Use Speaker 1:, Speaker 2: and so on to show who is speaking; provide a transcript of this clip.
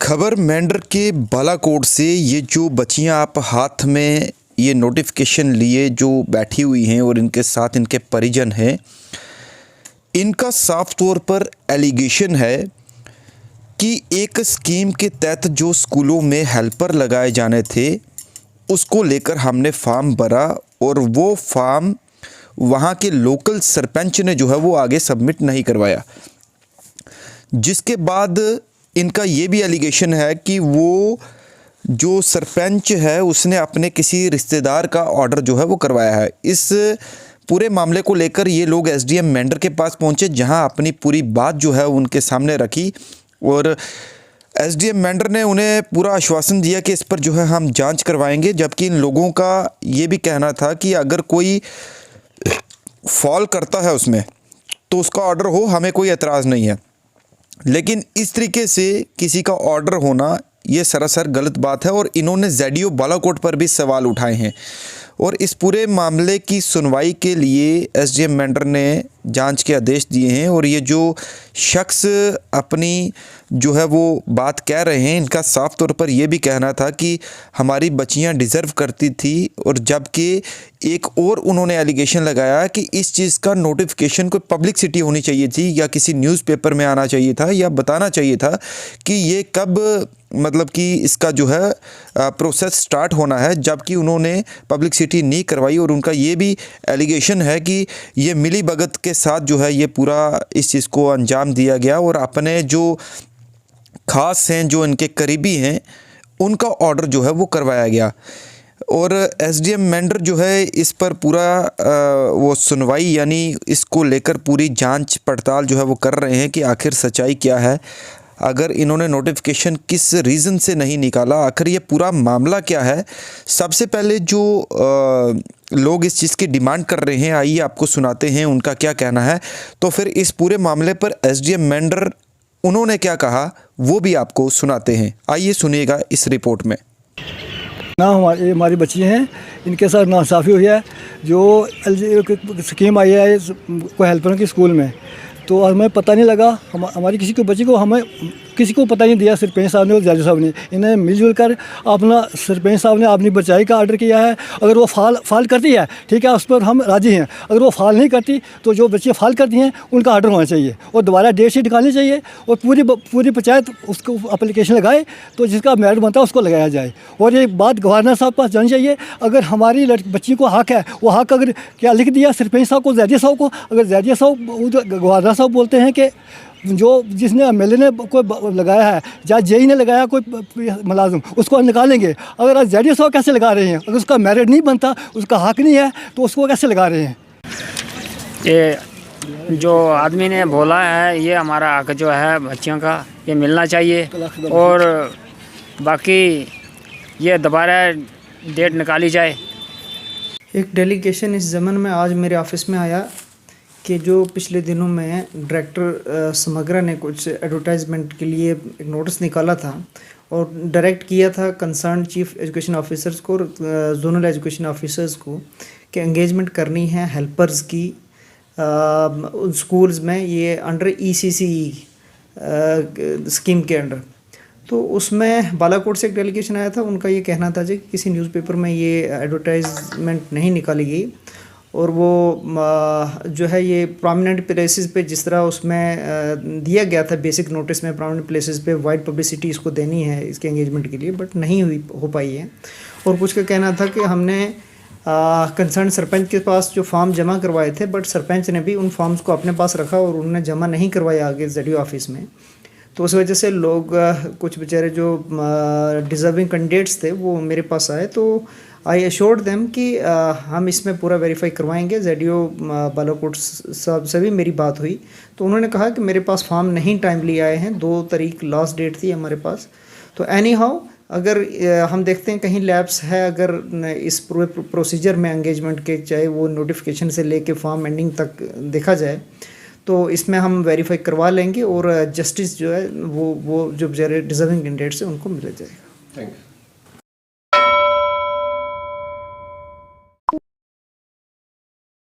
Speaker 1: खबर मेंढर के बालाकोट से। ये जो बच्चियां आप हाथ में ये नोटिफिकेशन लिए जो बैठी हुई हैं और इनके साथ इनके परिजन हैं, इनका साफ तौर पर एलिगेशन है कि एक स्कीम के तहत जो स्कूलों में हेल्पर लगाए जाने थे उसको लेकर हमने फॉर्म भरा और वो फॉर्म वहाँ के लोकल सरपंच ने जो है वो आगे सबमिट नहीं करवाया, जिसके बाद इनका ये भी एलिगेशन है कि वो जो सरपंच है उसने अपने किसी रिश्तेदार का ऑर्डर जो है वो करवाया है। इस पूरे मामले को लेकर ये लोग एसडीएम मेंढर के पास पहुंचे, जहां अपनी पूरी बात जो है उनके सामने रखी और एसडीएम मेंढर ने उन्हें पूरा आश्वासन दिया कि इस पर जो है हम जांच करवाएंगे। जबकि इन लोगों का ये भी कहना था कि अगर कोई फॉल करता है उसमें तो उसका ऑर्डर हो, हमें कोई एतराज़ नहीं है, लेकिन इस तरीके से किसी का ऑर्डर होना ये सरासर गलत बात है। और इन्होंने जेडीओ बालाकोट पर भी सवाल उठाए हैं और इस पूरे मामले की सुनवाई के लिए एसडीएम मेंढर ने जांच के आदेश दिए हैं। और ये जो शख्स अपनी जो है वो बात कह रहे हैं, इनका साफ तौर पर यह भी कहना था कि हमारी बच्चियां डिज़र्व करती थी, और जबकि एक और उन्होंने एलिगेशन लगाया कि इस चीज़ का नोटिफिकेशन कोई पब्लिसिटी होनी चाहिए थी या किसी न्यूज़पेपर में आना चाहिए था या बताना चाहिए था कि ये कब मतलब कि इसका जो है प्रोसेस स्टार्ट होना है, जबकि उन्होंने पब्लिसिटी नहीं करवाई। और उनका ये भी एलिगेशन है कि ये मिली भगत के साथ जो है ये पूरा इस चीज़ को अंजाम दिया गया और अपने जो ख़ास हैं, जो इनके करीबी हैं, उनका ऑर्डर जो है वो करवाया गया। और एसडीएम मेंढर जो है इस पर पूरा वो सुनवाई यानी इसको लेकर पूरी जांच पड़ताल जो है वो कर रहे हैं कि आखिर सच्चाई क्या है, अगर इन्होंने नोटिफिकेशन किस रीज़न से नहीं निकाला, आखिर ये पूरा मामला क्या है। सबसे पहले जो लोग इस चीज़ की डिमांड कर रहे हैं, आइए आपको सुनाते हैं उनका क्या कहना है। तो फिर इस पूरे मामले पर एसडीएम मेंढर उन्होंने क्या कहा वो भी आपको सुनाते हैं, आइए सुनिएगा इस रिपोर्ट में।
Speaker 2: ना हमारी बच्ची हैं, इनके साथ नाइंसाफ़ी हुई है। जो स्कीम आई है कोई हेल्पर की स्कूल में, तो हमें पता नहीं लगा, हमारी किसी को बच्ची को हमें किसी को पता नहीं दिया। सरपंच साहब ने और जज साहब ने इन्हें मिलजुल कर अपना सरपंच साहब ने अपनी बचाई का ऑर्डर किया है। अगर वो फाल करती है ठीक है, उस पर हम राज़ी हैं। अगर वो फाल नहीं करती तो जो बच्चे फाल करती हैं उनका ऑर्डर होना चाहिए और दोबारा डेट शीट निकालनी चाहिए और पूरी पंचायत उसको एप्लीकेशन लगाए तो जिसका मेरिट बनता है उसको लगाया जाए। और ये बात गवर्नर साहब पास जानी चाहिए। अगर हमारी बच्ची को हक है, वो हक अगर क्या लिख दिया सरपंच साहब को, जैदिया साहब को, अगर जैदिया साहब गवर्नर साहब बोलते हैं कि जो जिसने एमएलए ने कोई लगाया है या जेई ने लगाया कोई मुलाजिम, उसको निकालेंगे। अगर आज जेडीएस साहब कैसे लगा रहे हैं? अगर उसका मेरिट नहीं बनता, उसका हक नहीं है, तो उसको कैसे लगा रहे हैं?
Speaker 3: ये जो आदमी ने बोला है ये हमारा हक जो है बच्चियों का ये मिलना चाहिए और बाकी ये दोबारा डेट निकाली जाए।
Speaker 4: एक डेलीगेशन इस ज़मन में आज मेरे ऑफिस में आया कि जो पिछले दिनों में डायरेक्टर समग्रा ने कुछ एडवर्टाइजमेंट के लिए एक नोटिस निकाला था और डायरेक्ट किया था कंसर्न चीफ एजुकेशन ऑफिसर्स को और जोनल एजुकेशन ऑफिसर्स को कि एंगेजमेंट करनी है हेल्पर्स की स्कूल्स में, ये अंडर ECCE स्कीम के अंडर। तो उसमें बालाकोट से एक डेलीगेशन आया था, उनका ये कहना था जी किसी न्यूज़पेपर में ये एडवर्टाइजमेंट नहीं निकाली गई और वो जो है ये प्रोमिनेंट प्लेसेस पे जिस तरह उसमें दिया गया था बेसिक नोटिस में, प्रोमिनेंट प्लेसेस पे वाइड पब्लिसिटी इसको देनी है इसके एंगेजमेंट के लिए, बट नहीं हो पाई है। और कुछ का कहना था कि हमने कंसर्न सरपंच के पास जो फॉर्म जमा करवाए थे, बट सरपंच ने भी उन फॉर्म्स को अपने पास रखा और उन्होंने जमा नहीं करवाया आगे जेडीओ ऑफिस में। तो उस वजह से लोग कुछ बेचारे जो डिज़र्विंग कैंडिडेट्स थे वो मेरे पास आए, तो आई एश्योर्ड देम कि हम इसमें पूरा वेरीफाई करवाएंगे। जेडीओ बालाकोट साहब से भी मेरी बात हुई तो उन्होंने कहा कि मेरे पास फॉर्म नहीं टाइमली आए हैं, 2 तारीख लास्ट डेट थी हमारे पास। तो एनी हाउ अगर हम देखते हैं कहीं लैप्स है अगर इस पूरे प्रोसीजर में एंगेजमेंट के, चाहे वो नोटिफिकेशन से लेके फॉर्म एंडिंग तक देखा जाए, तो इसमें हम वेरीफाई करवा लेंगे और जस्टिस जो है वो जो बेचारे डिजर्विंग कैंडिडेट्स हैं उनको मिल जाएगा। Thank you.